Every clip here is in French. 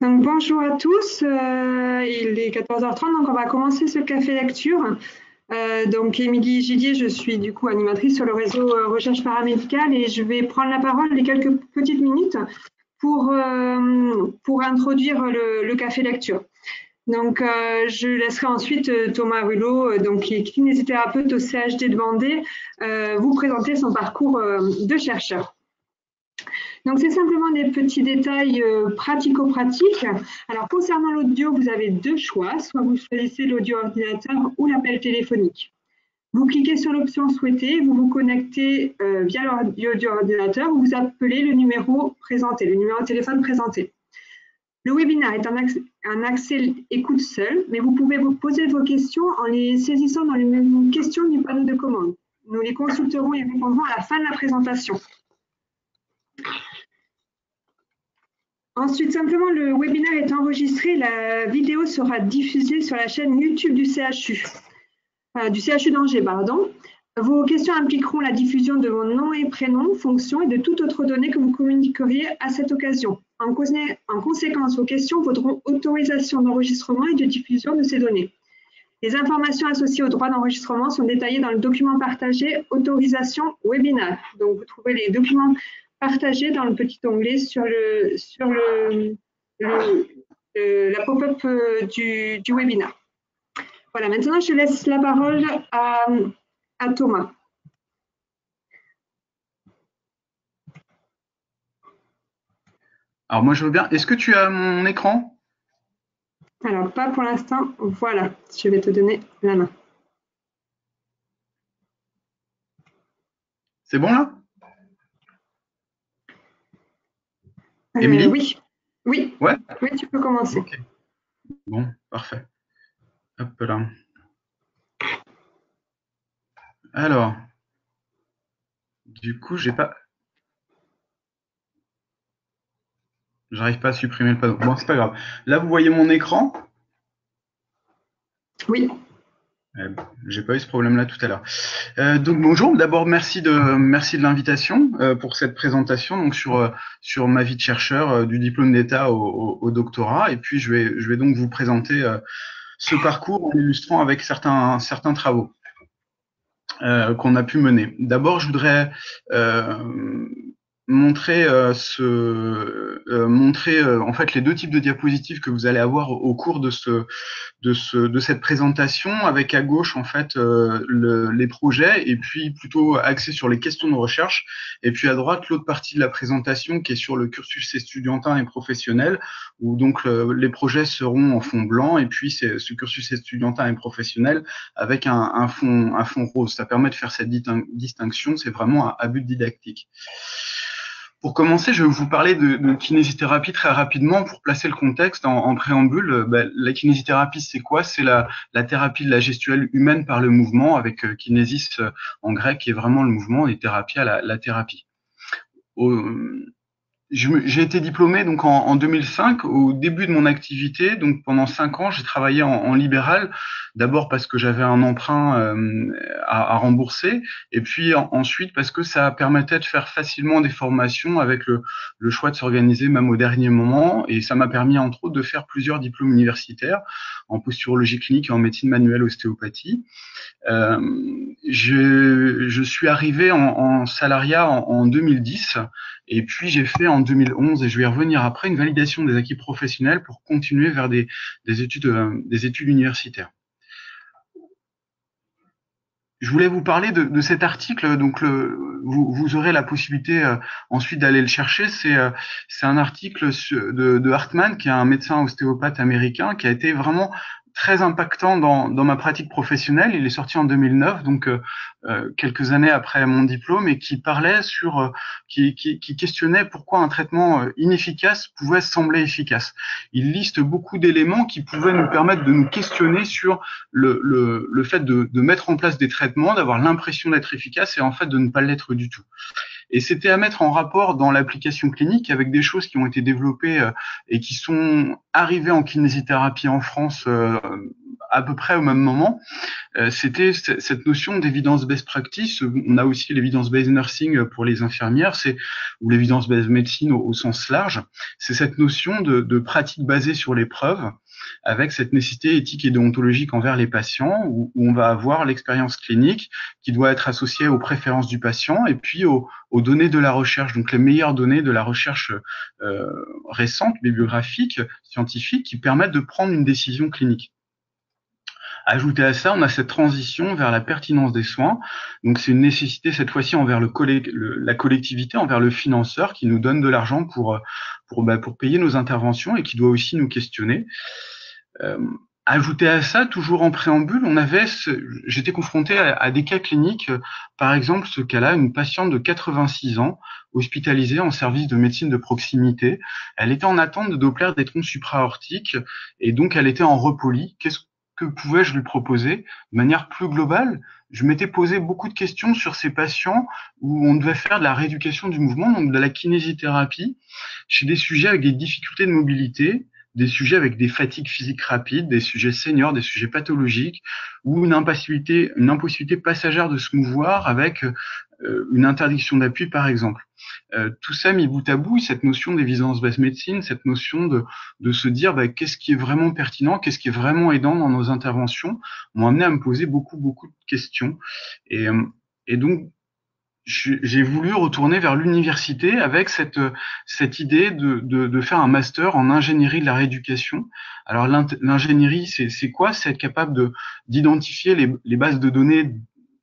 Donc, bonjour à tous, il est 14h30, donc on va commencer ce café lecture. Donc Émilie Gillier, je suis du coup animatrice sur le réseau Recherche paramédicale et je vais prendre la parole les quelques petites minutes pour introduire le café lecture. Donc je laisserai ensuite Thomas Rulot, donc, qui est kinésithérapeute au CHD de Vendée, vous présenter son parcours de chercheur. Donc, c'est simplement des petits détails pratico-pratiques. Alors, concernant l'audio, vous avez deux choix. Soit vous choisissez l'audio ordinateur ou l'appel téléphonique. Vous cliquez sur l'option souhaitée, vous vous connectez via l'audio ordinateur ou vous appelez le numéro présenté, le numéro de téléphone présenté. Le webinaire est un accès écoute seul, mais vous pouvez vous poser vos questions en les saisissant dans les questions du panneau de commande. Nous les consulterons et répondrons à la fin de la présentation. Ensuite, simplement, le webinaire est enregistré. La vidéo sera diffusée sur la chaîne YouTube du CHU d'Angers, pardon. Vos questions impliqueront la diffusion de vos noms et prénoms, fonctions et de toute autre donnée que vous communiqueriez à cette occasion. En conséquence, vos questions vaudront autorisation d'enregistrement et de diffusion de ces données. Les informations associées au droit d'enregistrement sont détaillées dans le document partagé Autorisation webinaire. Donc, vous trouvez les documents partagés dans le petit onglet sur la pop-up du webinaire. Voilà, maintenant je laisse la parole à Thomas. Alors moi je veux bien. Est-ce que tu as mon écran? Alors pas pour l'instant. Voilà, je vais te donner la main. C'est bon là? Émilie? Oui. Ouais. Oui, tu peux commencer. Ok. Bon, parfait. Hop là. Alors, du coup, j'arrive pas à supprimer le panneau. Bon, c'est pas grave. Là, vous voyez mon écran? Oui. J'ai pas eu ce problème-là tout à l'heure. Donc bonjour. D'abord, merci de l'invitation pour cette présentation. Donc sur ma vie de chercheur, du diplôme d'État au doctorat. Et puis je vais donc vous présenter ce parcours en illustrant avec certains travaux qu'on a pu mener. D'abord, je voudrais montrer en fait les deux types de diapositives que vous allez avoir au cours de cette présentation, avec à gauche en fait les projets et puis plutôt axé sur les questions de recherche, et puis à droite l'autre partie de la présentation qui est sur le cursus estudiantin et professionnel, où donc les projets seront en fond blanc et puis c'est ce cursus estudiantin et professionnel avec un fond rose. Ça permet de faire cette distinction, c'est vraiment à but didactique. Pour commencer, je vais vous parler de kinésithérapie très rapidement pour placer le contexte en préambule. La kinésithérapie, c'est quoi? C'est la thérapie de la gestuelle humaine par le mouvement, avec kinésis en grec, qui est vraiment le mouvement, et thérapia, la thérapie. J'ai été diplômé donc en 2005, au début de mon activité. Donc pendant 5 ans, j'ai travaillé en libéral, d'abord parce que j'avais un emprunt à rembourser, et puis ensuite parce que ça permettait de faire facilement des formations avec le choix de s'organiser même au dernier moment, et ça m'a permis entre autres de faire plusieurs diplômes universitaires en posturologie clinique et en médecine manuelle ostéopathie. Je suis arrivé en salariat en 2010, et puis j'ai fait en 2011, et je vais y revenir après, une validation des acquis professionnels pour continuer vers des études universitaires. Je voulais vous parler de cet article. Donc vous aurez la possibilité ensuite d'aller le chercher. C'est un article de Hartman, qui est un médecin ostéopathe américain, qui a été vraiment très impactant dans ma pratique professionnelle. Il est sorti en 2009, donc quelques années après mon diplôme, et qui parlait qui questionnait pourquoi un traitement inefficace pouvait sembler efficace. Il liste beaucoup d'éléments qui pouvaient nous permettre de nous questionner sur le fait de mettre en place des traitements, d'avoir l'impression d'être efficace et en fait de ne pas l'être du tout. Et c'était à mettre en rapport dans l'application clinique avec des choses qui ont été développées et qui sont arrivées en kinésithérapie en France à peu près au même moment. C'était cette notion d'évidence best practice. On a aussi l'évidence based nursing pour les infirmières, ou l'évidence based médecine au sens large. C'est cette notion de pratique basée sur les preuves, avec cette nécessité éthique et déontologique envers les patients, où on va avoir l'expérience clinique qui doit être associée aux préférences du patient et puis aux données de la recherche, donc les meilleures données de la recherche récente, bibliographique, scientifique, qui permettent de prendre une décision clinique. Ajouté à ça, on a cette transition vers la pertinence des soins. Donc, c'est une nécessité cette fois-ci envers la collectivité, envers le financeur qui nous donne de l'argent pour payer nos interventions et qui doit aussi nous questionner. Ajouté à ça, toujours en préambule, j'étais confronté à des cas cliniques. Par exemple, ce cas-là, une patiente de 86 ans, hospitalisée en service de médecine de proximité. Elle était en attente de Doppler des trompes supraortiques et donc elle était en repolis. Qu'est-ce que pouvais-je lui proposer de manière plus globale? Je m'étais posé beaucoup de questions sur ces patients où on devait faire de la rééducation du mouvement, donc de la kinésithérapie, chez des sujets avec des difficultés de mobilité, des sujets avec des fatigues physiques rapides, des sujets seniors, des sujets pathologiques, ou une impossibilité passagère de se mouvoir avec une interdiction d'appui, par exemple. Tout ça mis bout à bout, cette notion d'évidence-based médecine, cette notion de se dire qu'est-ce qui est vraiment pertinent, qu'est-ce qui est vraiment aidant dans nos interventions, m'ont amené à me poser beaucoup de questions. Et donc, j'ai voulu retourner vers l'université avec cette idée de faire un master en ingénierie de la rééducation. Alors l'ingénierie, c'est quoi? C'est être capable d'identifier les bases de données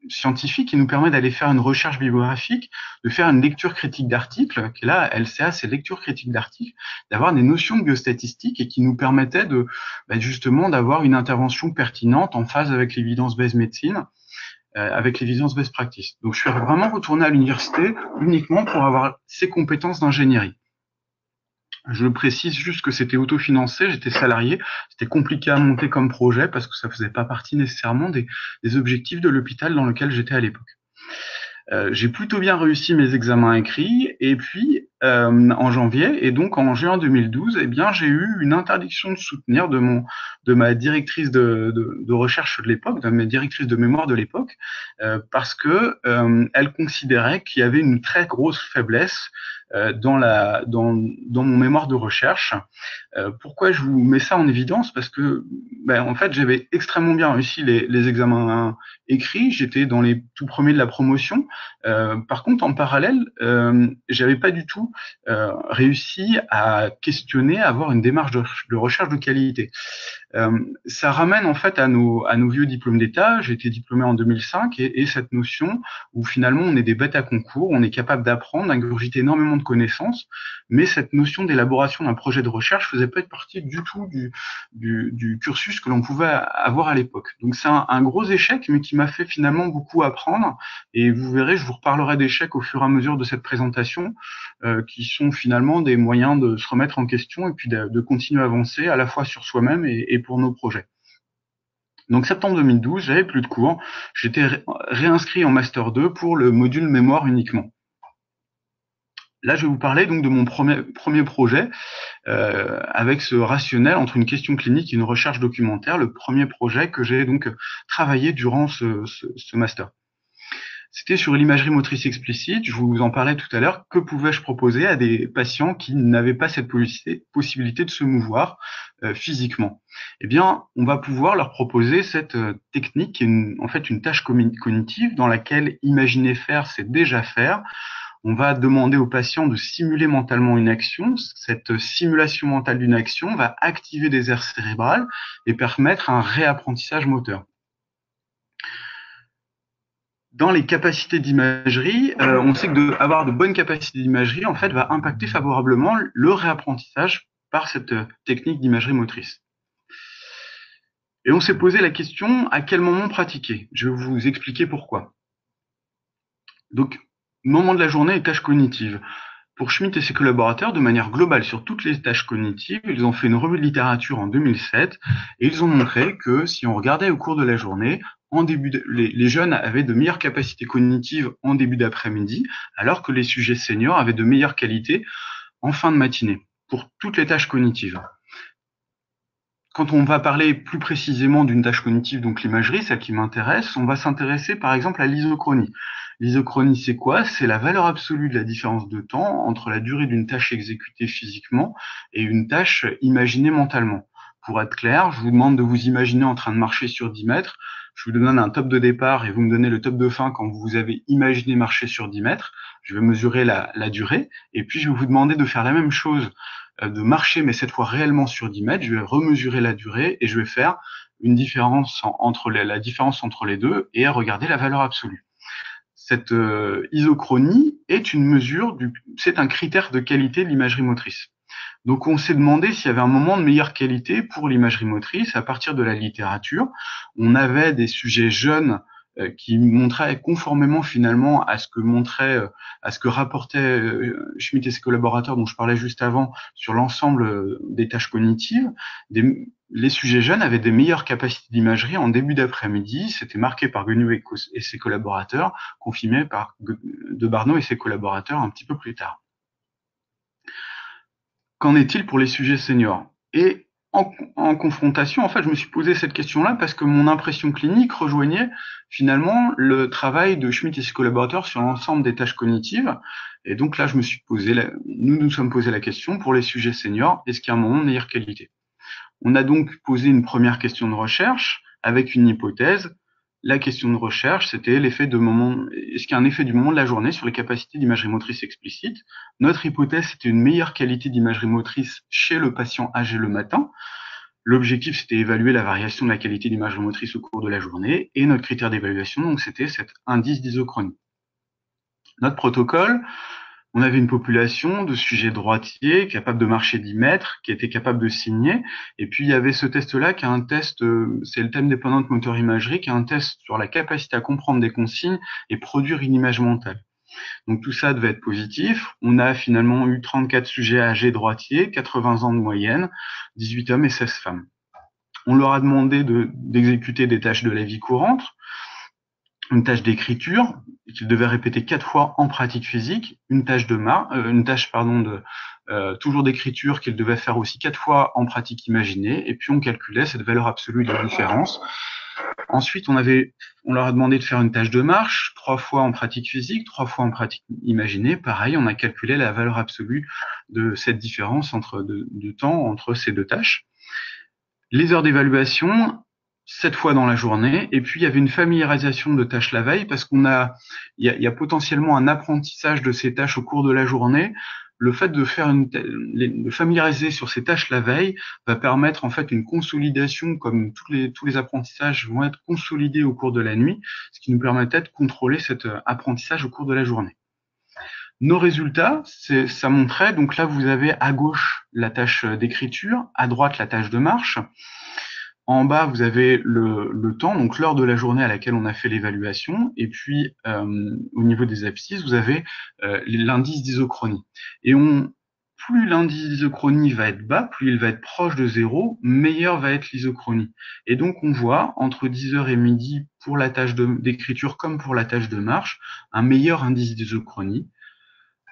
scientifiques qui nous permet d'aller faire une recherche bibliographique, de faire une lecture critique d'articles, qui est là, LCA, c'est lecture critique d'articles, d'avoir des notions de biostatistique et qui nous permettaient justement d'avoir une intervention pertinente en phase avec l'évidence-based médecine, avec l'évidence best practice. Donc, je suis vraiment retourné à l'université uniquement pour avoir ces compétences d'ingénierie. Je précise juste que c'était autofinancé, j'étais salarié, c'était compliqué à monter comme projet parce que ça faisait pas partie nécessairement des objectifs de l'hôpital dans lequel j'étais à l'époque. J'ai plutôt bien réussi mes examens écrits et puis en janvier et donc en juin 2012, j'ai eu une interdiction de soutenir de ma directrice de recherche de l'époque, de ma directrice de mémoire de l'époque, parce que elle considérait qu'il y avait une très grosse faiblesse dans mon mémoire de recherche. Pourquoi je vous mets ça en évidence? Parce que en fait j'avais extrêmement bien réussi les examens écrits, j'étais dans les tout premiers de la promotion. Par contre, en parallèle, j'avais pas du tout réussi à questionner, à avoir une démarche de recherche de qualité. Ça ramène en fait à nos vieux diplômes d'État. J'ai été diplômé en 2005 et cette notion où finalement on est des bêtes à concours, on est capable d'apprendre, d'ingurgiter énormément de connaissances, mais cette notion d'élaboration d'un projet de recherche faisait pas partie du tout du cursus que l'on pouvait avoir à l'époque. Donc c'est un gros échec, mais qui m'a fait finalement beaucoup apprendre. Et vous verrez, je vous reparlerai d'échecs au fur et à mesure de cette présentation, qui sont finalement des moyens de se remettre en question et puis de continuer à avancer à la fois sur soi-même et pour nos projets. Donc septembre 2012, j'avais plus de cours, j'étais réinscrit en Master 2 pour le module mémoire uniquement. Là, je vais vous parler donc de mon premier projet avec ce rationnel entre une question clinique et une recherche documentaire, le premier projet que j'ai donc travaillé durant ce master. C'était sur l'imagerie motrice explicite, je vous en parlais tout à l'heure. Que pouvais-je proposer à des patients qui n'avaient pas cette possibilité de se mouvoir physiquement? Eh bien, on va pouvoir leur proposer cette technique qui est en fait une tâche cognitive dans laquelle imaginer faire, c'est déjà faire. On va demander aux patients de simuler mentalement une action. Cette simulation mentale d'une action va activer des aires cérébrales et permettre un réapprentissage moteur. Dans les capacités d'imagerie, on sait que avoir de bonnes capacités d'imagerie, en fait, va impacter favorablement le réapprentissage par cette technique d'imagerie motrice. Et on s'est posé la question, à quel moment pratiquer? Je vais vous expliquer pourquoi. Donc, moment de la journée et tâches cognitives. Pour Schmitt et ses collaborateurs, de manière globale sur toutes les tâches cognitives, ils ont fait une revue de littérature en 2007 et ils ont montré que si on regardait au cours de la journée, les jeunes avaient de meilleures capacités cognitives en début d'après-midi, alors que les sujets seniors avaient de meilleures qualités en fin de matinée, pour toutes les tâches cognitives. Quand on va parler plus précisément d'une tâche cognitive, donc l'imagerie, celle qui m'intéresse, on va s'intéresser par exemple à l'isochronie. L'isochronie, c'est quoi? C'est la valeur absolue de la différence de temps entre la durée d'une tâche exécutée physiquement et une tâche imaginée mentalement. Pour être clair, je vous demande de vous imaginer en train de marcher sur 10 mètres. Je vous donne un top de départ et vous me donnez le top de fin quand vous avez imaginé marcher sur 10 mètres. Je vais mesurer la durée et puis je vais vous demander de faire la même chose, de marcher, mais cette fois réellement sur 10 mètres. Je vais remesurer la durée et je vais faire une différence la différence entre les deux et regarder la valeur absolue. Cette isochronie est une mesure c'est un critère de qualité de l'imagerie motrice. Donc on s'est demandé s'il y avait un moment de meilleure qualité pour l'imagerie motrice à partir de la littérature. On avait des sujets jeunes qui montraient conformément finalement à ce que rapportaient Schmitt et ses collaborateurs dont je parlais juste avant sur l'ensemble des tâches cognitives. Les sujets jeunes avaient des meilleures capacités d'imagerie en début d'après-midi. C'était marqué par Guenot et ses collaborateurs, confirmé par de Barneau et ses collaborateurs un petit peu plus tard. Qu'en est-il pour les sujets seniors? Et en confrontation, en fait, je me suis posé cette question-là parce que mon impression clinique rejoignait finalement le travail de Schmitt et ses collaborateurs sur l'ensemble des tâches cognitives. Et donc là, nous nous sommes posé la question pour les sujets seniors, est-ce qu'il y a un moment de meilleure qualité? On a donc posé une première question de recherche avec une hypothèse. La question de recherche, c'était est-ce qu'il y a un effet du moment de la journée sur les capacités d'imagerie motrice explicite? Notre hypothèse, c'était une meilleure qualité d'imagerie motrice chez le patient âgé le matin. L'objectif, c'était évaluer la variation de la qualité d'imagerie motrice au cours de la journée. Et notre critère d'évaluation, donc, c'était cet indice d'isochronie. Notre protocole, on avait une population de sujets droitiers capables de marcher 10 mètres, qui étaient capables de signer. Et puis, il y avait ce test-là qui est un test, c'est le thème dépendante moteur imagerie, qui est un test sur la capacité à comprendre des consignes et produire une image mentale. Donc, tout ça devait être positif. On a finalement eu 34 sujets âgés droitiers, 80 ans de moyenne, 18 hommes et 16 femmes. On leur a demandé d'exécuter des tâches de la vie courante, une tâche d'écriture qu'ils devaient répéter 4 fois en pratique physique, une tâche toujours d'écriture qu'ils devaient faire aussi 4 fois en pratique imaginée, et puis on calculait cette valeur absolue de différence. Ensuite, on leur a demandé de faire une tâche de marche, 3 fois en pratique physique, 3 fois en pratique imaginée. Pareil, on a calculé la valeur absolue de cette différence de temps entre ces deux tâches. Les heures d'évaluation, 7 fois dans la journée, et puis il y avait une familiarisation de tâches la veille parce il y a potentiellement un apprentissage de ces tâches au cours de la journée. Le fait de familiariser sur ces tâches la veille va permettre en fait une consolidation, comme tous les apprentissages vont être consolidés au cours de la nuit, ce qui nous permettait de contrôler cet apprentissage au cours de la journée. Nos résultats, ça montrait, donc là vous avez à gauche la tâche d'écriture, à droite la tâche de marche. En bas, vous avez le temps, donc l'heure de la journée à laquelle on a fait l'évaluation. Et puis, au niveau des abscisses, vous avez l'indice d'isochronie. Et plus l'indice d'isochronie va être bas, plus il va être proche de 0, meilleure va être l'isochronie. Et donc, on voit, entre 10h et midi, pour la tâche d'écriture comme pour la tâche de marche, un meilleur indice d'isochronie.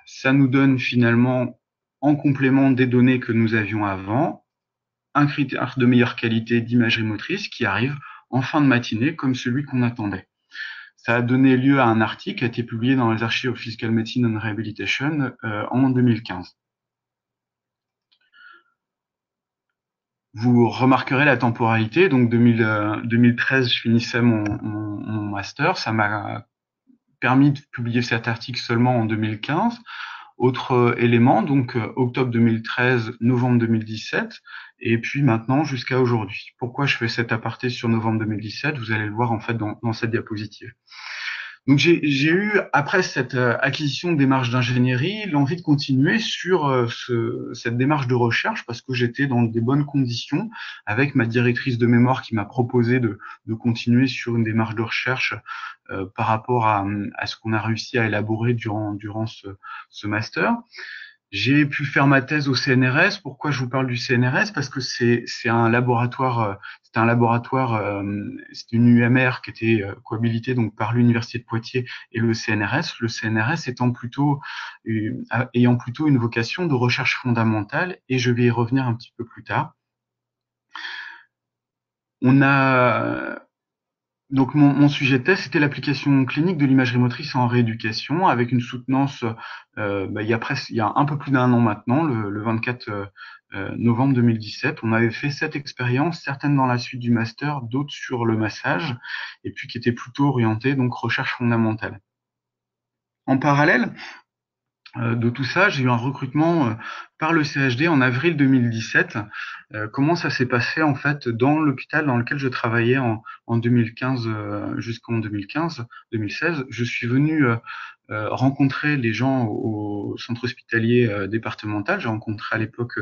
Ça nous donne finalement, en complément des données que nous avions avant, un critère de meilleure qualité d'imagerie motrice qui arrive en fin de matinée comme celui qu'on attendait. Ça a donné lieu à un article qui a été publié dans les archives of Physical Medicine and Rehabilitation en 2015. Vous remarquerez la temporalité, donc 2013, je finissais mon master, ça m'a permis de publier cet article seulement en 2015. Autre élément, donc octobre 2013, novembre 2017, et puis maintenant jusqu'à aujourd'hui. Pourquoi je fais cet aparté sur novembre 2017? Vous allez le voir en fait dans cette diapositive. Donc j'ai eu, après cette acquisition de démarche d'ingénierie, l'envie de continuer sur cette démarche de recherche parce que j'étais dans des bonnes conditions avec ma directrice de mémoire qui m'a proposé de continuer sur une démarche de recherche par rapport à ce qu'on a réussi à élaborer durant ce master. J'ai pu faire ma thèse au CNRS. Pourquoi je vous parle du CNRS? Parce que c'est un laboratoire, c'est une UMR qui était cohabilitée donc par l'Université de Poitiers et le CNRS. Le CNRS ayant plutôt une vocation de recherche fondamentale, et je vais y revenir un petit peu plus tard. On a Donc mon sujet de thèse, c'était l'application clinique de l'imagerie motrice en rééducation, avec une soutenance il y a un peu plus d'un an maintenant, le 24 novembre 2017. On avait fait 7 expériences, certaines dans la suite du master, d'autres sur le massage, et puis qui étaient plutôt orientées donc recherche fondamentale. En parallèle de tout ça, j'ai eu un recrutement par le CHD en avril 2017. Comment ça s'est passé en fait dans l'hôpital dans lequel je travaillais en 2015 jusqu'en 2016. Je suis venu rencontrer les gens au centre hospitalier départemental. J'ai rencontré à l'époque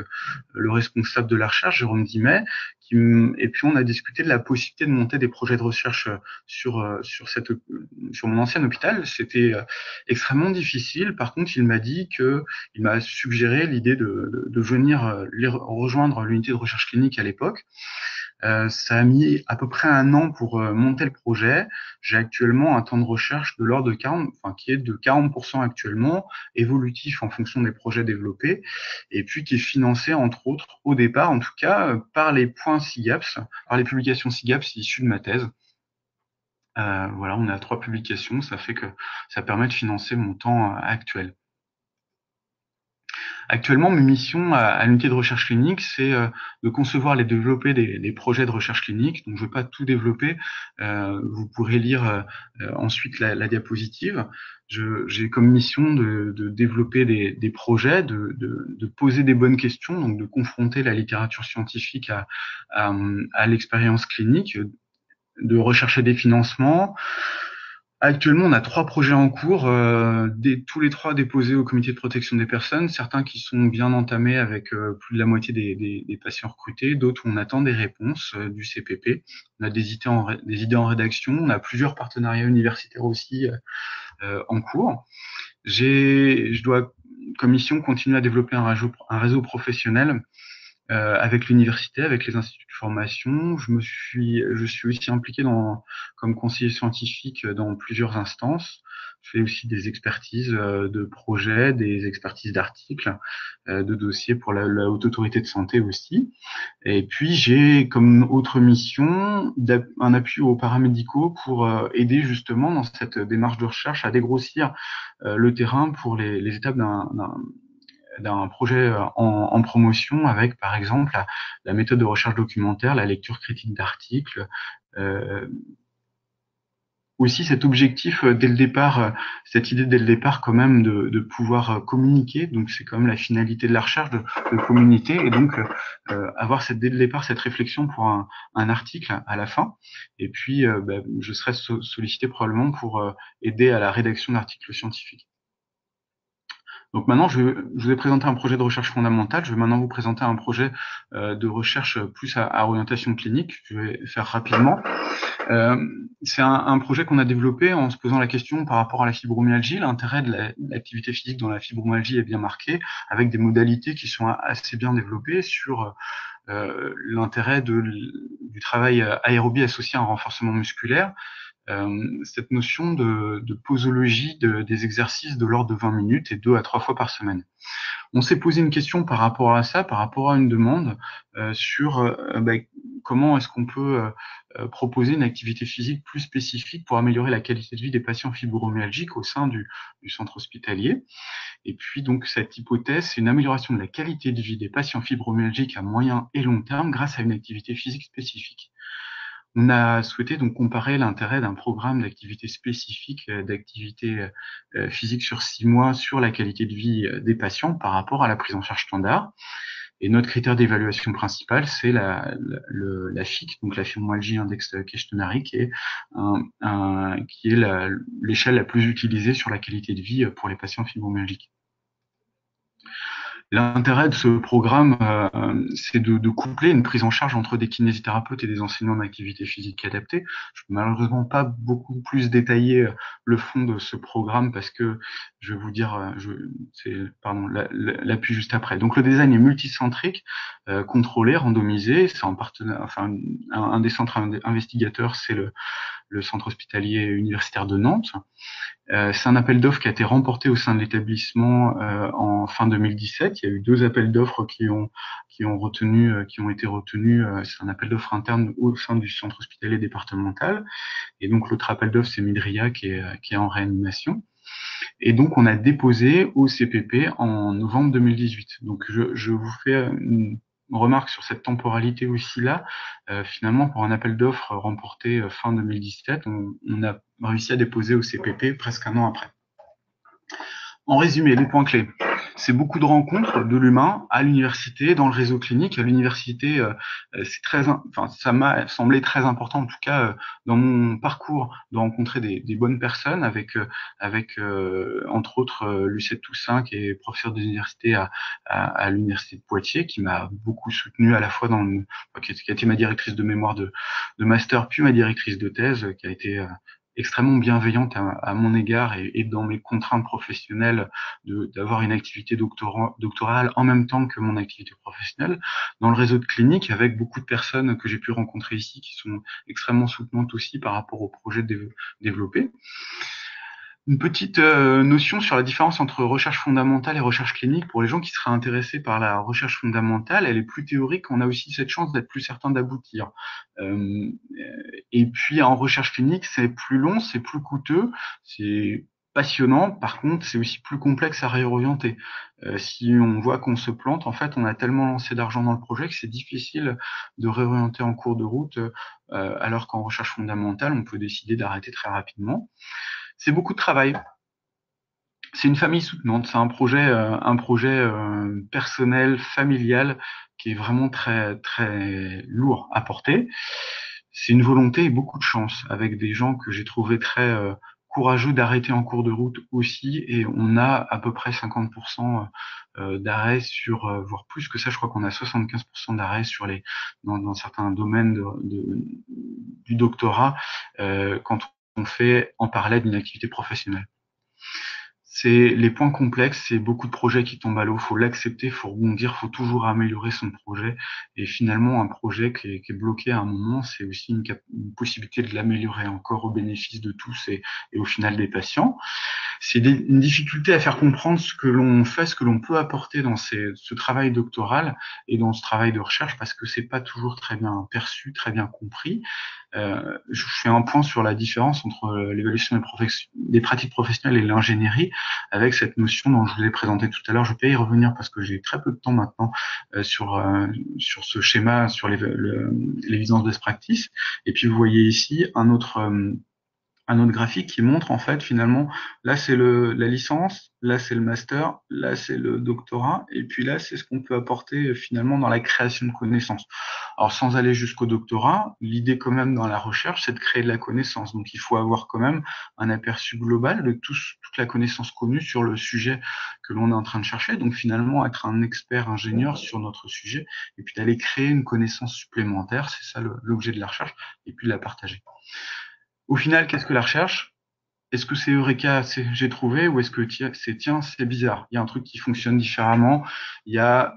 le responsable de la recherche, Jérôme Dimet, et puis on a discuté de la possibilité de monter des projets de recherche sur mon ancien hôpital. C'était extrêmement difficile. Par contre, il m'a suggéré l'idée de venir rejoindre l'unité de recherche clinique à l'époque. Ça a mis à peu près un an pour monter le projet. J'ai actuellement un temps de recherche de l'ordre de 40, enfin, qui est de 40% actuellement, évolutif en fonction des projets développés, et puis qui est financé, entre autres, au départ, en tout cas, par les points SIGAPS, par les publications SIGAPS issues de ma thèse. Voilà, on a 3 publications, ça fait que ça permet de financer mon temps actuel. Actuellement, mes missions à l'unité de recherche clinique, c'est de concevoir et développer des projets de recherche clinique. Donc, je ne vais pas tout développer. Vous pourrez lire ensuite la diapositive. J'ai comme mission de développer des projets, de poser des bonnes questions, donc de confronter la littérature scientifique à l'expérience clinique, de rechercher des financements. Actuellement, on a 3 projets en cours, tous les 3 déposés au comité de protection des personnes, certains qui sont bien entamés avec plus de la moitié des patients recrutés, d'autres on attend des réponses du CPP. On a des idées en rédaction, on a plusieurs partenariats universitaires aussi en cours. Je dois, comme mission, continuer à développer un réseau professionnel avec l'université, avec les instituts de formation. Je suis aussi impliqué comme conseiller scientifique dans plusieurs instances. Je fais aussi des expertises de projets, des expertises d'articles, de dossiers pour la Haute Autorité de Santé aussi. Et puis j'ai comme autre mission un appui aux paramédicaux pour aider justement dans cette démarche de recherche à dégrossir le terrain pour les étapes d'un projet en promotion avec, par exemple, la méthode de recherche documentaire, la lecture critique d'articles, aussi cet objectif dès le départ, cette idée dès le départ quand même de pouvoir communiquer. Donc c'est quand même la finalité de la recherche de communiquer, et donc avoir dès le départ cette réflexion pour un article à la fin. Et puis je serai sollicité probablement pour aider à la rédaction d'articles scientifiques. Donc maintenant, je vous ai présenté un projet de recherche fondamentale. Je vais maintenant vous présenter un projet de recherche plus à orientation clinique. Je vais faire rapidement. C'est un projet qu'on a développé en se posant la question par rapport à la fibromyalgie. L'intérêt de l'activité physique dans la fibromyalgie est bien marqué, avec des modalités qui sont assez bien développées sur l'intérêt du travail aérobie associé à un renforcement musculaire. Cette notion de posologie des exercices de l'ordre de 20 minutes et 2 à 3 fois par semaine. On s'est posé une question par rapport à ça, par rapport à une demande sur comment est-ce qu'on peut proposer une activité physique plus spécifique pour améliorer la qualité de vie des patients fibromyalgiques au sein du centre hospitalier. Et puis donc cette hypothèse, c'est une amélioration de la qualité de vie des patients fibromyalgiques à moyen et long terme grâce à une activité physique spécifique. On a souhaité donc comparer l'intérêt d'un programme d'activité spécifique, d'activité physique sur 6 mois sur la qualité de vie des patients par rapport à la prise en charge standard. Et notre critère d'évaluation principal, c'est la FIC, donc la Fibromyalgie Index Questionnaire, qui est l'échelle la plus utilisée sur la qualité de vie pour les patients fibromyalgiques. L'intérêt de ce programme, c'est de coupler une prise en charge entre des kinésithérapeutes et des enseignants d'activité physique adaptée. Je peux malheureusement pas beaucoup plus détailler le fond de ce programme parce que je vais vous dire, l'appui juste après. Donc le design est multicentrique, contrôlé, randomisé. C'est en partenaire, enfin un des centres investigateurs, c'est le centre hospitalier universitaire de Nantes. C'est un appel d'offres qui a été remporté au sein de l'établissement en fin 2017. Il y a eu 2 appels d'offres qui ont été retenus. C'est un appel d'offres interne au sein du centre hospitalier départemental. Et donc l'autre appel d'offres, c'est Midria qui est en réanimation. Et donc on a déposé au CPP en novembre 2018. Donc je vous fais une remarque sur cette temporalité aussi là. Finalement, pour un appel d'offres remporté fin 2017, on a réussi à déposer au CPP presque un an après. En résumé, les points clés, c'est beaucoup de rencontres de l'humain à l'université, dans le réseau clinique. À l'université, ça m'a semblé très important, en tout cas dans mon parcours, de rencontrer des bonnes personnes avec entre autres Lucette Toussaint, qui est professeure d'université à l'université de Poitiers, qui m'a beaucoup soutenu à la fois qui a été ma directrice de mémoire de master, puis ma directrice de thèse, qui a été extrêmement bienveillante à mon égard et dans mes contraintes professionnelles d'avoir une activité doctorale en même temps que mon activité professionnelle, dans le réseau de cliniques avec beaucoup de personnes que j'ai pu rencontrer ici qui sont extrêmement soutenantes aussi par rapport au projet développé. Une petite notion sur la différence entre recherche fondamentale et recherche clinique pour les gens qui seraient intéressés par la recherche fondamentale. Elle est plus théorique, on a aussi cette chance d'être plus certain d'aboutir. Et puis en recherche clinique, c'est plus long, c'est plus coûteux, c'est passionnant. Par contre, c'est aussi plus complexe à réorienter. Si on voit qu'on se plante, en fait, on a tellement lancé d'argent dans le projet que c'est difficile de réorienter en cours de route, alors qu'en recherche fondamentale, on peut décider d'arrêter très rapidement. C'est beaucoup de travail. C'est une famille soutenante. C'est un projet personnel, familial, qui est vraiment très très lourd à porter. C'est une volonté et beaucoup de chance, avec des gens que j'ai trouvé très courageux d'arrêter en cours de route aussi. Et on a à peu près 50% d'arrêts sur, voire plus que ça. Je crois qu'on a 75% d'arrêts dans certains domaines du doctorat quand on fait en parallèle d'une activité professionnelle. C'est les points complexes, c'est beaucoup de projets qui tombent à l'eau, faut l'accepter, faut rebondir, faut toujours améliorer son projet. Et finalement, un projet qui est bloqué à un moment, c'est aussi une possibilité de l'améliorer encore au bénéfice de tous et au final des patients. C'est une difficulté à faire comprendre ce que l'on fait, ce que l'on peut apporter dans ce travail doctoral et dans ce travail de recherche, parce que c'est pas toujours très bien perçu, très bien compris. Je fais un point sur la différence entre l'évaluation des pratiques professionnelles et l'ingénierie, avec cette notion dont je vous ai présenté tout à l'heure. Je vais y revenir parce que j'ai très peu de temps maintenant sur ce schéma, sur l'évidence best practice. Et puis vous voyez ici un autre graphique qui montre en fait finalement, là c'est la licence, là c'est le master, là c'est le doctorat, et puis là c'est ce qu'on peut apporter finalement dans la création de connaissances. Alors sans aller jusqu'au doctorat, l'idée quand même dans la recherche, c'est de créer de la connaissance. Donc il faut avoir quand même un aperçu global de toute la connaissance connue sur le sujet que l'on est en train de chercher. Donc finalement être un expert ingénieur sur notre sujet, et puis d'aller créer une connaissance supplémentaire, c'est ça l'objet de la recherche, et puis de la partager. Au final, qu'est-ce que la recherche? Est-ce que c'est Eureka, j'ai trouvé, ou est-ce que c'est tiens, c'est bizarre, il y a un truc qui fonctionne différemment, il y a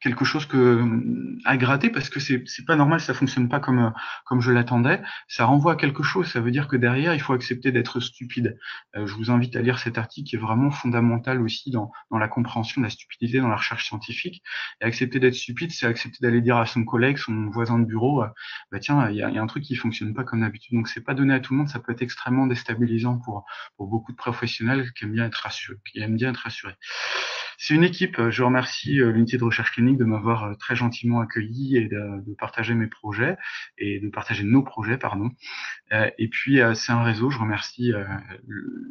quelque chose à gratter parce que c'est pas normal, ça fonctionne pas comme je l'attendais. Ça renvoie à quelque chose. Ça veut dire que derrière, il faut accepter d'être stupide. Je vous invite à lire cet article qui est vraiment fondamental aussi dans la compréhension de la stupidité dans la recherche scientifique. Et accepter d'être stupide, c'est accepter d'aller dire à son collègue, son voisin de bureau, bah tiens, il y a un truc qui fonctionne pas comme d'habitude. Donc c'est pas donné à tout le monde. Ça peut être extrêmement déstabilisant pour beaucoup de professionnels qui aiment bien être rassurés. C'est une équipe. Je remercie l'unité de recherche clinique de m'avoir très gentiment accueilli et de partager mes projets et de partager nos projets, pardon. Et puis c'est un réseau. Je remercie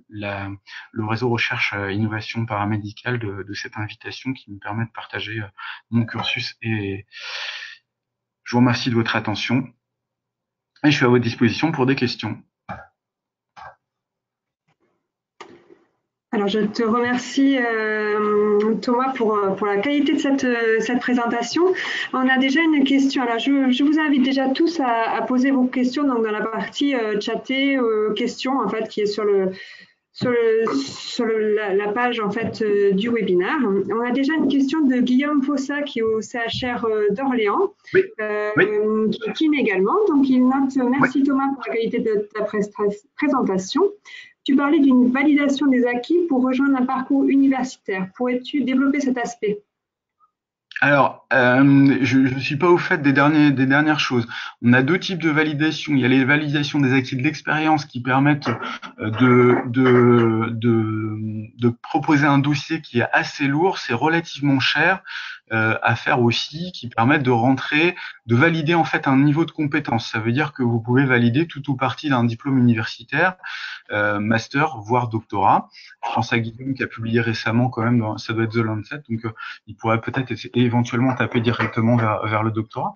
le réseau recherche innovation paramédicale de cette invitation qui me permet de partager mon cursus. Et je vous remercie de votre attention. Et je suis à votre disposition pour des questions. Alors, je te remercie, Thomas, pour la qualité de cette présentation. On a déjà une question. Alors, je vous invite déjà tous à poser vos questions donc, dans la partie chatter, questions, en fait, qui est sur la page en fait, du webinaire. On a déjà une question de Guillaume Fossa, qui est au CHR d'Orléans, Oui, oui, qui est kiné également. Donc, il note oui. merci Thomas pour la qualité de ta présentation. Tu parlais d'une validation des acquis pour rejoindre un parcours universitaire. Pourrais-tu développer cet aspect? Alors, je ne suis pas au fait des dernières choses. On a deux types de validation. Il y a les validations des acquis de l'expérience qui permettent de proposer un dossier qui est assez lourd, c'est relativement cher à faire aussi, qui permettent de rentrer, de valider en fait un niveau de compétence. Ça veut dire que vous pouvez valider tout ou partie d'un diplôme universitaire, master, voire doctorat. Je pense à Guillaume qui a publié récemment quand même, ça doit être The Lancet, donc il pourrait peut-être éventuellement taper directement vers le doctorat.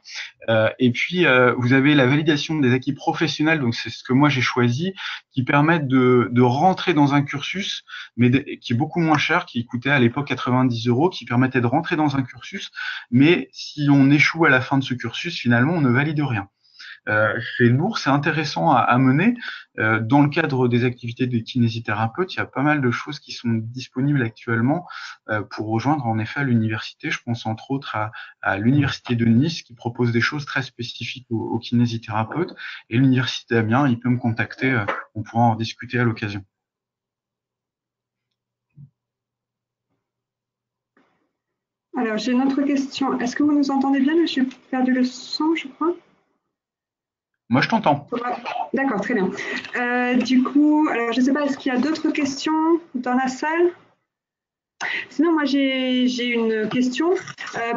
Et puis, vous avez la validation des acquis professionnels, donc c'est ce que moi j'ai choisi, qui permettent de rentrer dans un cursus, mais qui est beaucoup moins cher, qui coûtait à l'époque 90 €, qui permettait de rentrer dans un cursus, mais si on échoue à la fin de ce cursus, finalement, on ne valide rien. C'est lourd, c'est intéressant à mener. Dans le cadre des activités des kinésithérapeutes, il y a pas mal de choses qui sont disponibles actuellement pour rejoindre en effet l'université. Je pense entre autres à l'université de Nice qui propose des choses très spécifiques aux kinésithérapeutes, et l'université d'Amiens, il peut me contacter, on pourra en discuter à l'occasion. Alors, j'ai une autre question. Est-ce que vous nous entendez bien? J'ai perdu le son, je crois. Moi, je t'entends. D'accord, très bien. Du coup, alors je ne sais pas, est-ce qu'il y a d'autres questions dans la salle? Sinon, moi, j'ai une question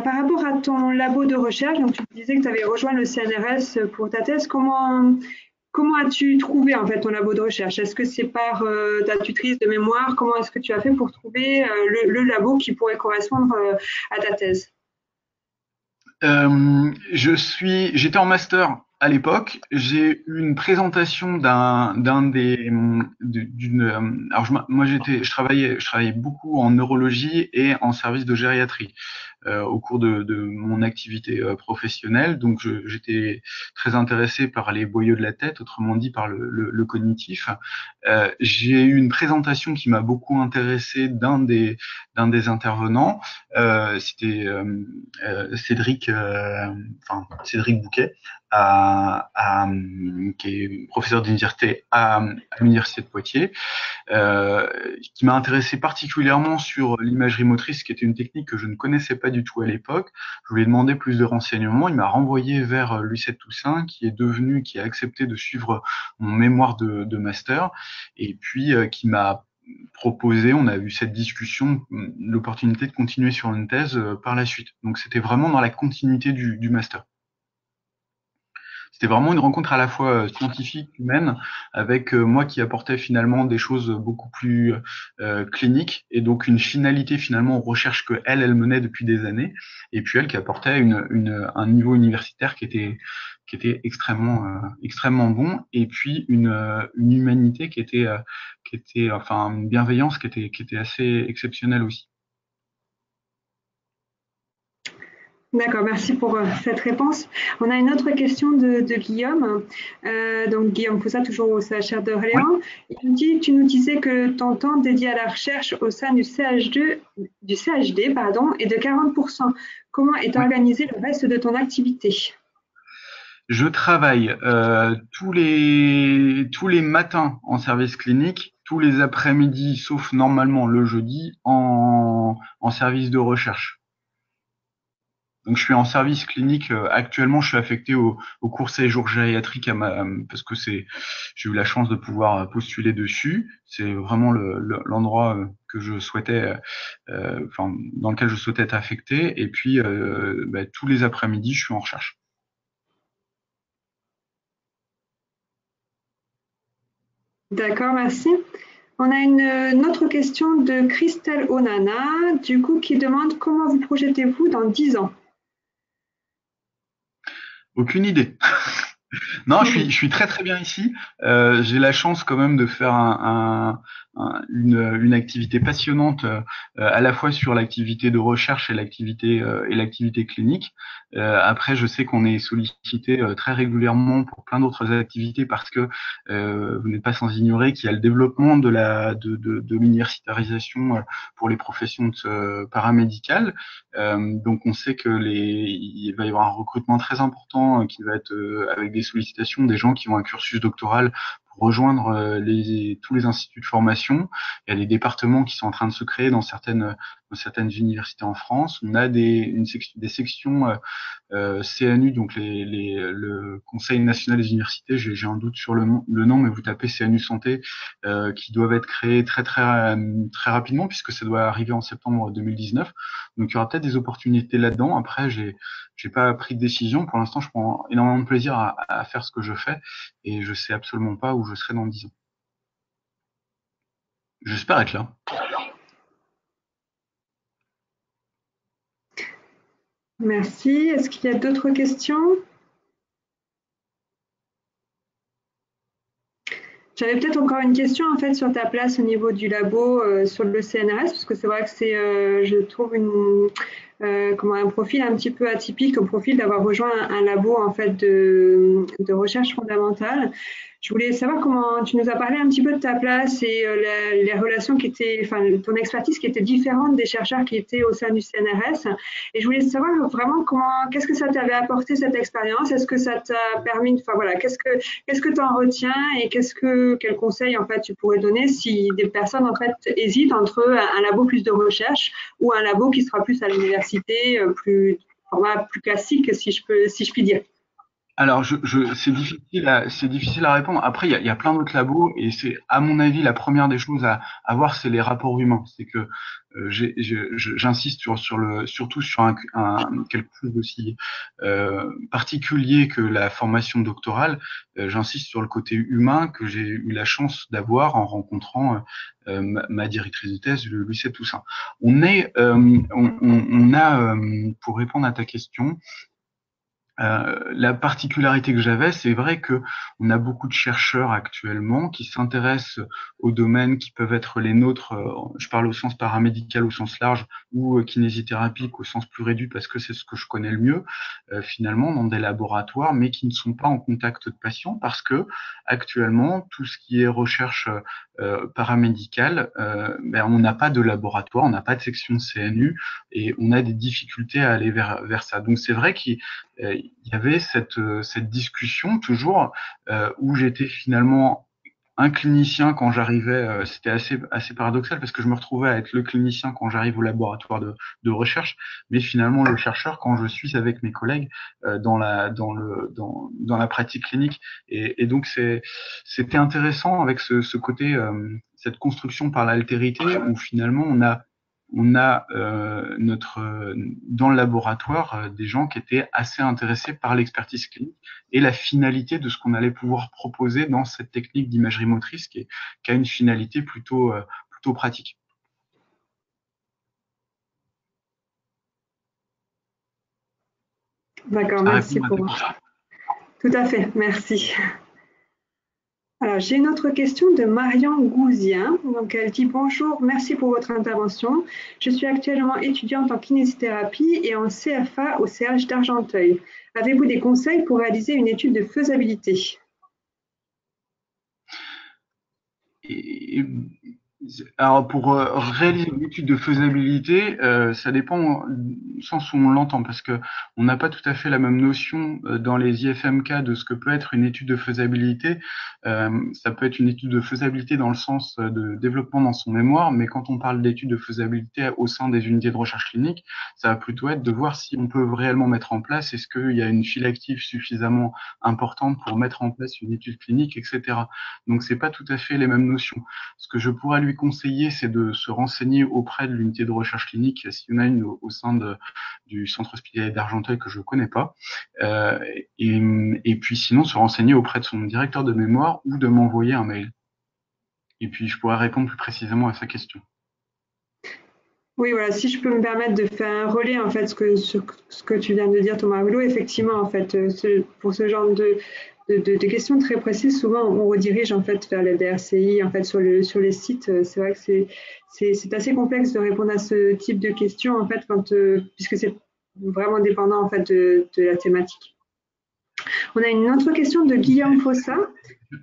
par rapport à ton labo de recherche. Donc, tu disais que tu avais rejoint le CNRS pour ta thèse. Comment as-tu trouvé en fait ton labo de recherche? Est-ce que c'est par ta tutrice de mémoire? Comment est-ce que tu as fait pour trouver le labo qui pourrait correspondre à ta thèse? J'étais en master à l'époque. J'ai eu une présentation alors moi je travaillais beaucoup en neurologie et en service de gériatrie au cours de mon activité professionnelle. Donc j'étais très intéressé par les boyaux de la tête, autrement dit par le cognitif. J'ai eu une présentation qui m'a beaucoup intéressé d'un des intervenants. C'était Cédric Bouquet, qui est professeur d'université à l'université de Poitiers, qui m'a intéressé particulièrement sur l'imagerie motrice, qui était une technique que je ne connaissais pas du tout à l'époque. Je lui ai demandé plus de renseignements. Il m'a renvoyé vers Lucette Toussaint, qui a accepté de suivre mon mémoire de master, et puis qui m'a proposé, on a eu cette discussion, l'opportunité de continuer sur une thèse par la suite. Donc c'était vraiment dans la continuité du master. C'était vraiment une rencontre à la fois scientifique, humaine, avec moi qui apportais finalement des choses beaucoup plus cliniques, et donc une finalité finalement aux recherches que elle menait depuis des années, et puis elle qui apportait un niveau universitaire qui était extrêmement bon, et puis une humanité qui était enfin une bienveillance qui était assez exceptionnelle aussi. D'accord, merci pour cette réponse. On a une autre question de Guillaume. Donc Guillaume Poussa, toujours au CHR Oui. d'Orléans. Il nous dit, tu nous disais que ton temps dédié à la recherche au sein du CHD pardon, est de 40%. Comment est Oui. organisé le reste de ton activité? Je travaille tous les matins en service clinique, tous les après-midi, sauf normalement le jeudi, en service de recherche. Donc je suis en service clinique actuellement. Je suis affecté au court séjour gériatrique parce que j'ai eu la chance de pouvoir postuler dessus. C'est vraiment l'endroit que je souhaitais, enfin dans lequel je souhaitais être affecté. Et puis tous les après-midi, je suis en recherche. D'accord, merci. On a une autre question de Christelle Onana, du coup, qui demande comment vous projetez-vous dans 10 ans? Aucune idée. Non, je suis très très bien ici. J'ai la chance quand même de faire une activité passionnante à la fois sur l'activité de recherche et l'activité clinique. Après, je sais qu'on est sollicité très régulièrement pour plein d'autres activités parce que vous n'êtes pas sans ignorer qu'il y a le développement de l'universitarisation pour les professions paramédicales. Donc, on sait que il va y avoir un recrutement très important qui va être avec des sollicitations des gens qui ont un cursus doctoral pour rejoindre tous les instituts de formation. Il y a des départements qui sont en train de se créer dans certaines universités en France. On a des sections CNU, donc le Conseil national des universités, j'ai un doute sur le nom, mais vous tapez CNU Santé, qui doivent être créés très rapidement, puisque ça doit arriver en septembre 2019. Donc il y aura peut-être des opportunités là-dedans. Après, j'ai pas pris de décision. Pour l'instant, je prends énormément de plaisir à faire ce que je fais, et je sais absolument pas où je serai dans 10 ans. J'espère être là. Merci. Est-ce qu'il y a d'autres questions? J'avais peut-être encore une question en fait sur ta place au niveau du labo sur le CNRS, parce que c'est vrai que c'est, je trouve un profil un petit peu atypique au profil d'avoir rejoint un labo en fait de recherche fondamentale. Je voulais savoir comment tu nous as parlé un petit peu de ta place et les relations qui étaient, enfin ton expertise qui était différente des chercheurs qui étaient au sein du CNRS. Et je voulais savoir vraiment qu'est-ce que ça t'avait apporté cette expérience? Est-ce que ça t'a permis, enfin voilà, qu'est-ce que tu en retiens et quel conseil en fait tu pourrais donner si des personnes en fait hésitent entre un labo plus de recherche ou un labo qui sera plus à l'université, format plus classique si je puis dire. Alors, c'est difficile à répondre. Après, il y a plein d'autres labos et c'est, à mon avis, la première des choses à voir, c'est les rapports humains. C'est que j'insiste surtout sur quelque chose d'aussi particulier que la formation doctorale. J'insiste sur le côté humain que j'ai eu la chance d'avoir en rencontrant ma directrice de thèse, Lucette Toussaint. Pour répondre à ta question, la particularité que j'avais, c'est vrai que on a beaucoup de chercheurs actuellement qui s'intéressent aux domaines qui peuvent être les nôtres. Je parle au sens paramédical, au sens large, ou kinésithérapie au sens plus réduit, parce que c'est ce que je connais le mieux, finalement, dans des laboratoires, mais qui ne sont pas en contact de patients, parce que actuellement, tout ce qui est recherche paramédicale, on n'a pas de laboratoire, on n'a pas de section de CNU, et on a des difficultés à aller vers ça. Donc c'est vrai qu'il y avait cette discussion toujours où j'étais finalement un clinicien quand j'arrivais. C'était assez paradoxal parce que je me retrouvais à être le clinicien quand j'arrive au laboratoire de recherche, mais finalement le chercheur quand je suis avec mes collègues dans la pratique clinique. Et donc c'était intéressant avec ce côté, cette construction par l'altérité où finalement on a dans le laboratoire des gens qui étaient assez intéressés par l'expertise clinique et la finalité de ce qu'on allait pouvoir proposer dans cette technique d'imagerie motrice qui a une finalité plutôt pratique. D'accord, merci pour tout à fait, merci. Alors, j'ai une autre question de Marion Gouzien. Donc, elle dit bonjour, merci pour votre intervention. Je suis actuellement étudiante en kinésithérapie et en CFA au CH d'Argenteuil. Avez-vous des conseils pour réaliser une étude de faisabilité? Alors pour réaliser une étude de faisabilité, ça dépend du sens où on l'entend, parce que on n'a pas tout à fait la même notion dans les IFMK de ce que peut être une étude de faisabilité. Ça peut être une étude de faisabilité dans le sens de développement dans son mémoire, mais quand on parle d'étude de faisabilité au sein des unités de recherche clinique, ça va plutôt être de voir si on peut réellement mettre en place, est-ce qu'il y a une file active suffisamment importante pour mettre en place une étude clinique, etc. Donc c'est pas tout à fait les mêmes notions. Ce que je pourrais lui conseiller, c'est de se renseigner auprès de l'unité de recherche clinique, s'il y en a une au sein du centre hospitalier d'Argenteuil que je ne connais pas. Et puis sinon, se renseigner auprès de son directeur de mémoire ou de m'envoyer un mail. Et puis je pourrais répondre plus précisément à sa question. Oui, voilà, si je peux me permettre de faire un relais, en fait, ce que tu viens de dire, Thomas Hulot, effectivement, en fait, pour ce genre de questions très précises, souvent on redirige en fait vers les DRCI en fait sur les sites. C'est vrai que c'est assez complexe de répondre à ce type de questions en fait puisque c'est vraiment dépendant en fait de la thématique. On a une autre question de Guillaume Fossa.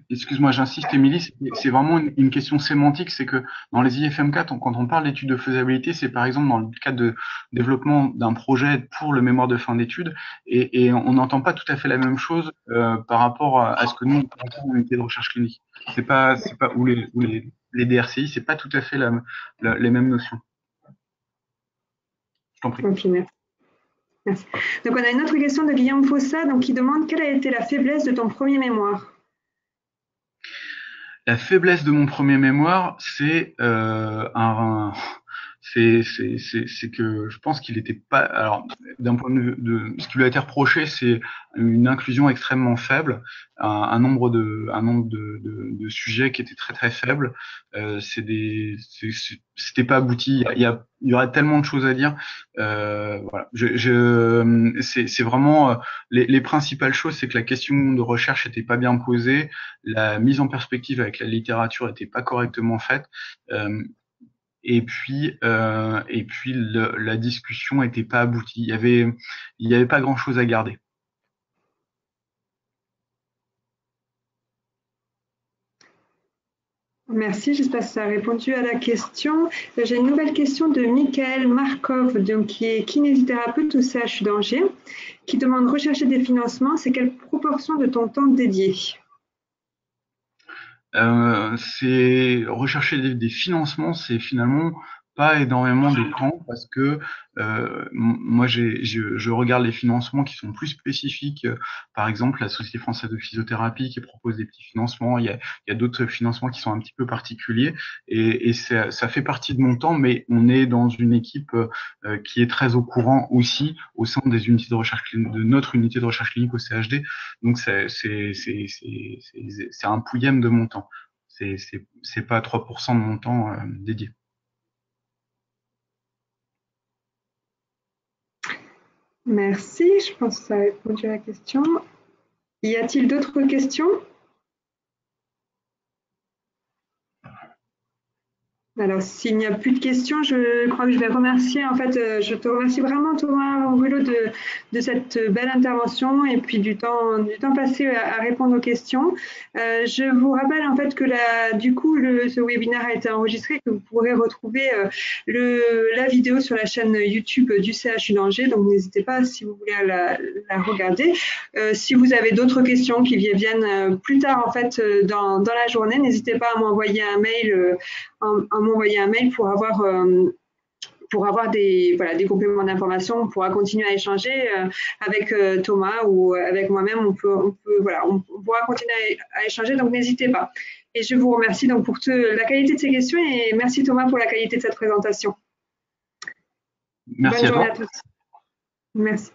Excuse-moi, j'insiste, Émilie, c'est vraiment une question sémantique. C'est que dans les IFM4, quand on parle d'études de faisabilité, c'est par exemple dans le cadre de développement d'un projet pour le mémoire de fin d'études, et on n'entend pas tout à fait la même chose par rapport à ce que nous on entend en unité de recherche clinique. C'est pas ou les DRCI, c'est pas tout à fait les mêmes notions. Je t'en prie. Ok, merci. Donc on a une autre question de Guillaume Fossa donc, qui demande quelle a été la faiblesse de ton premier mémoire. La faiblesse de mon premier mémoire, c'est c'est que je pense qu'il n'était pas. Alors, d'un point de vue de ce qui lui a été reproché, c'est une inclusion extrêmement faible, un nombre de sujets qui était très très faible. C'était pas abouti. Il y aurait tellement de choses à dire. Voilà. C'est vraiment les principales choses, c'est que la question de recherche n'était pas bien posée, la mise en perspective avec la littérature n'était pas correctement faite. Et puis la discussion n'était pas aboutie. Il y avait pas grand-chose à garder. Merci, j'espère que ça a répondu à la question. J'ai une nouvelle question de Michael Markov, donc, qui est kinésithérapeute au CHU d'Angers, qui demande rechercher des financements, c'est quelle proportion de ton temps dédié? C'est rechercher des financements, c'est finalement pas énormément de temps parce que moi je regarde les financements qui sont plus spécifiques. Par exemple, la Société française de physiothérapie qui propose des petits financements. Il y a d'autres financements qui sont un petit peu particuliers et ça fait partie de mon temps, mais on est dans une équipe qui est très au courant aussi au sein des unités de recherche clinique, de notre unité de recherche clinique au CHD. Donc c'est un pouillème de mon temps. C'est pas 3% de mon temps dédié. Merci, je pense que ça a répondu à la question. Y a-t-il d'autres questions? Alors, s'il n'y a plus de questions, je crois que je vais remercier, en fait, je te remercie vraiment, Thomas Rouleau, de cette belle intervention et puis du temps passé à répondre aux questions. Je vous rappelle, en fait, que du coup, ce webinaire a été enregistré, que vous pourrez retrouver la vidéo sur la chaîne YouTube du CHU d'Angers. Donc, n'hésitez pas, si vous voulez, à la regarder. Si vous avez d'autres questions qui viennent plus tard, en fait, dans la journée, n'hésitez pas à m'envoyer un mail m'envoyer un mail pour avoir des compléments d'information. On pourra continuer à échanger avec Thomas ou avec moi-même. On pourra continuer à échanger, donc n'hésitez pas. Et je vous remercie donc pour la qualité de ces questions et merci Thomas pour la qualité de cette présentation. Merci. Bonne journée à tous. Merci.